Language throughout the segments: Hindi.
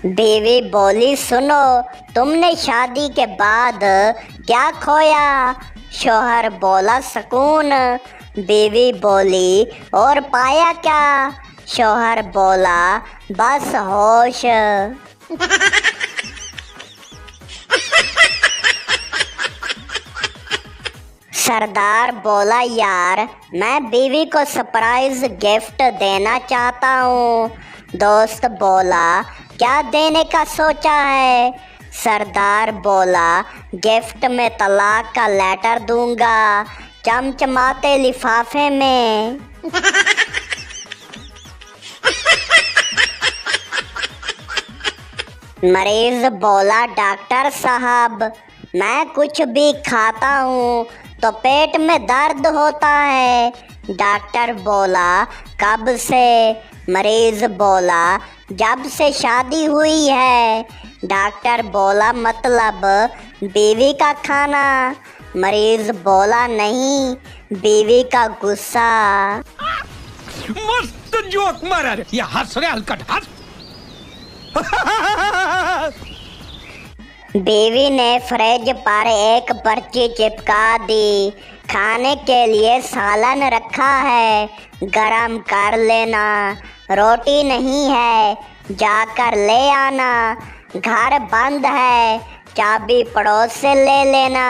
बीवी बोली, सुनो, तुमने शादी के बाद क्या खोया? शौहर बोला, सुकून। बीवी बोली, और पाया क्या? शौहर बोला, बस होश। सरदार बोला, यार मैं बीवी को सरप्राइज गिफ्ट देना चाहता हूँ। दोस्त बोला, क्या देने का सोचा है? सरदार बोला, गिफ्ट में तलाक का लेटर दूंगा, चमचमाते लिफाफे में। मरीज बोला, डॉक्टर साहब मैं कुछ भी खाता हूँ तो पेट में दर्द होता है। डॉक्टर बोला, कब से? मरीज बोला, जब से शादी हुई है। डॉक्टर बोला, मतलब बीवी का खाना? मरीज बोला, नहीं, बीवी का गुस्सा। मस्त जोक मारा रे, या हंस रे हलकट हंस। बीवी ने फ्रिज पर एक पर्ची चिपका दी, खाने के लिए सालन रखा है, गरम कर लेना। रोटी नहीं है, जाकर ले आना। घर बंद है, चाबी पड़ोस से ले लेना।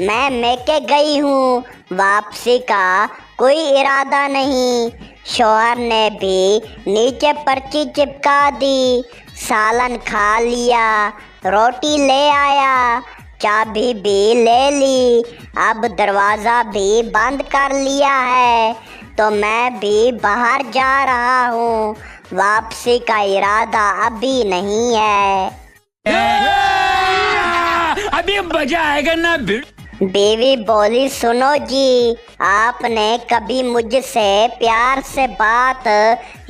मैं मेके गई हूँ, वापसी का कोई इरादा नहीं। शौहर ने भी नीचे पर्ची चिपका दी, सालन खा लिया, रोटी ले आया, चाबी भी ले ली, अब दरवाज़ा भी बंद कर लिया है, तो मैं भी बाहर जा रहा हूँ। वापसी का इरादा अभी नहीं है। अभी मजा आएगा ना भिड़। बीवी बोली, सुनो जी, आपने कभी मुझसे प्यार से बात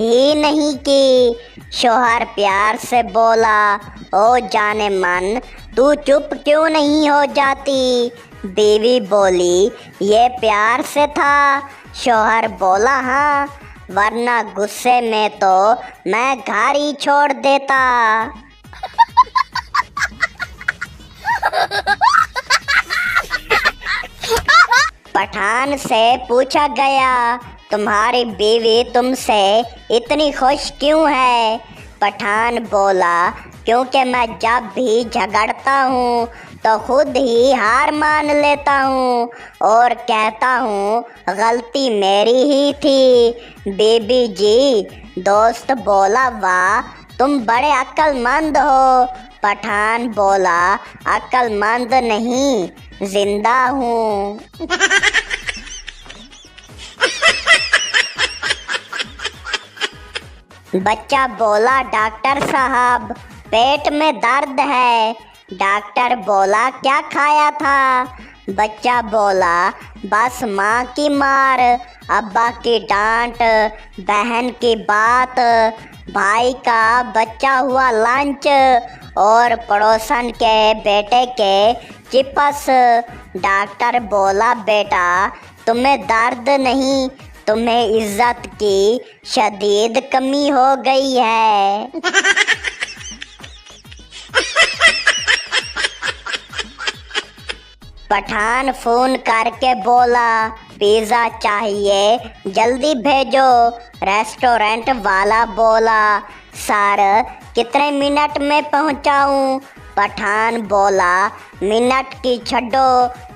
ही नहीं की। शौहर प्यार से बोला, ओ जाने मन, तू चुप क्यों नहीं हो जाती? बीवी बोली, ये प्यार से था। शौहर बोला, हाँ, वरना गुस्से में तो मैं घर ही छोड़ देता। पठान से पूछा गया, तुम्हारी बीवी तुमसे इतनी खुश क्यों है? पठान बोला, क्योंकि मैं जब भी झगड़ता हूँ तो खुद ही हार मान लेता हूँ और कहता हूँ गलती मेरी ही थी। बीबी जी, दोस्त बोला, वाह, तुम बड़े अक्लमंद हो। पठान बोला, अक्लमंद नहीं, जिंदा हूँ। बच्चा बोला, डॉक्टर साहब पेट में दर्द है। डॉक्टर बोला, क्या खाया था? बच्चा बोला, बस माँ की मार, अब्बा की डांट, बहन की बात, भाई का बच्चा हुआ लंच और पड़ोसन के बेटे के चिप्स। डॉक्टर बोला, बेटा तुम्हें दर्द नहीं, तुम्हें इज्जत की शदीद कमी हो गई है। पठान फोन करके बोला, पिज़्ज़ा चाहिए, जल्दी भेजो। रेस्टोरेंट वाला बोला, सर कितने मिनट में पहुंचाऊं? पठान बोला, मिनट की छोड़ो,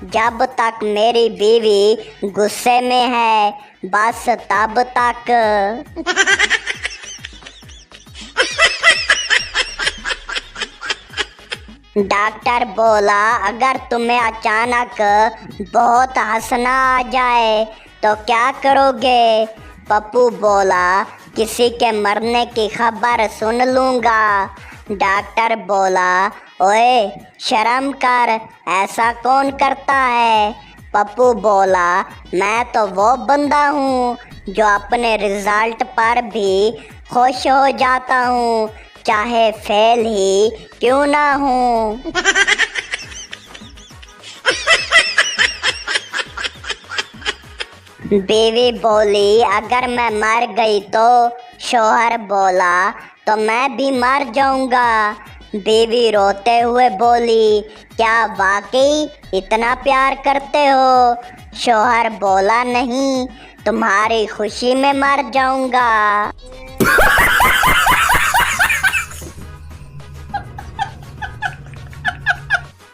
जब तक मेरी बीवी गुस्से में है, बस तब तक। डॉक्टर बोला, अगर तुम्हें अचानक बहुत हंसना आ जाए तो क्या करोगे? पप्पू बोला, किसी के मरने की खबर सुन लूँगा। डॉक्टर बोला, ओए शर्म कर, ऐसा कौन करता है? पप्पू बोला, मैं तो वो बंदा हूँ जो अपने रिजल्ट पर भी खुश हो जाता हूँ, चाहे फेल ही क्यों ना हूँ। बीवी बोली, अगर मैं मर गई तो? शौहर बोला, तो मैं भी मर जाऊंगा। बीवी रोते हुए बोली, क्या वाकई इतना प्यार करते हो? शौहर बोला, नहीं, तुम्हारी खुशी में मर जाऊंगा।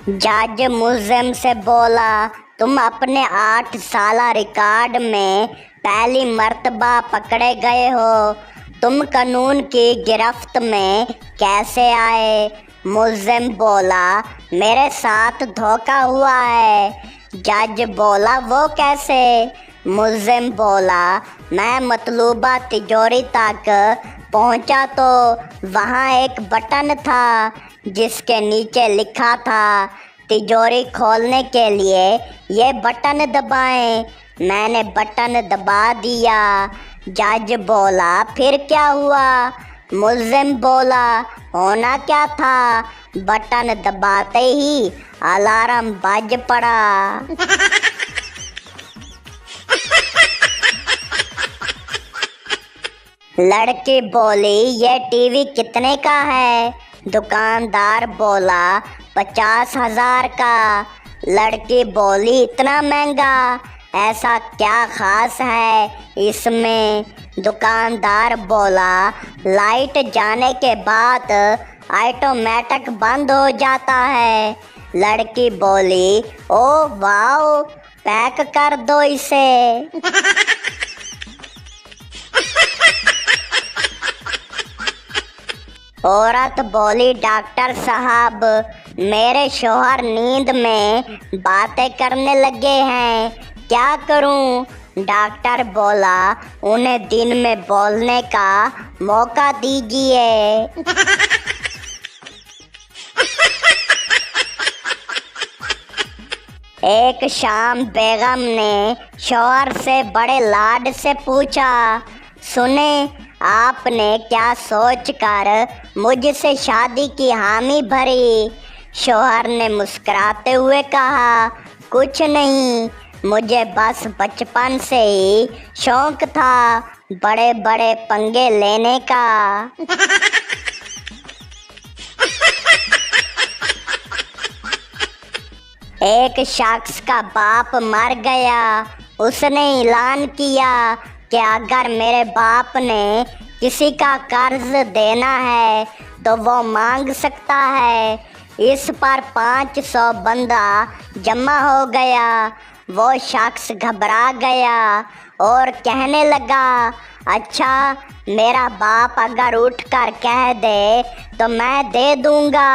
जज मुल्जिम से बोला, तुम अपने 8 साला रिकॉर्ड में पहली मर्तबा पकड़े गए हो, तुम कानून की गिरफ्त में कैसे आए? मुल्जिम बोला, मेरे साथ धोखा हुआ है। जज बोला, वो कैसे? मुल्जिम बोला, मैं मतलूबा तिजोरी तक पहुंचा तो वहां एक बटन था जिसके नीचे लिखा था, तिजोरी खोलने के लिए ये बटन दबाएं। मैंने बटन दबा दिया। जज बोला, फिर क्या हुआ? मुल्जिम बोला, होना क्या था, बटन दबाते ही अलार्म बज पड़ा। लड़की बोली, ये टीवी कितने का है? दुकानदार बोला, 50,000 का। लड़की बोली, इतना महंगा, ऐसा क्या खास है इसमें? दुकानदार बोला, लाइट जाने के बाद ऑटोमेटिक बंद हो जाता है। लड़की बोली, ओ वाओ, पैक कर दो इसे। औरत बोली, डॉक्टर साहब, मेरे शौहर नींद में बातें करने लगे हैं, क्या करूं? डॉक्टर बोला, उन्हें दिन में बोलने का मौका दीजिए। एक शाम बेगम ने शौहर से बड़े लाड से पूछा, सुने, आपने क्या सोचकर मुझसे शादी की हामी भरी? शौहर ने मुस्कुराते हुए कहा, कुछ नहीं, मुझे बस बचपन से ही शौक था बड़े बड़े पंगे लेने का। एक शख्स का बाप मर गया। उसने ऐलान किया कि अगर मेरे बाप ने किसी का कर्ज देना है तो वो मांग सकता है। इस पर 500 बंदा जमा हो गया। वो शख्स घबरा गया और कहने लगा, अच्छा, मेरा बाप अगर उठकर कह दे तो मैं दे दूंगा।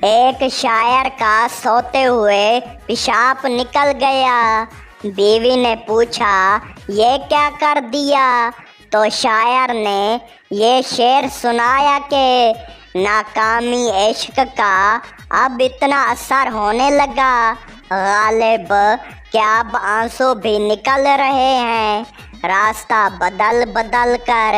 एक शायर का सोते हुए पेशाब निकल गया। बीवी ने पूछा, ये क्या कर दिया? तो शायर ने ये शेर सुनाया कि नाकामी इश्क का अब इतना असर होने लगा, गालिब क्या अब आंसू भी निकल रहे हैं रास्ता बदल बदल कर।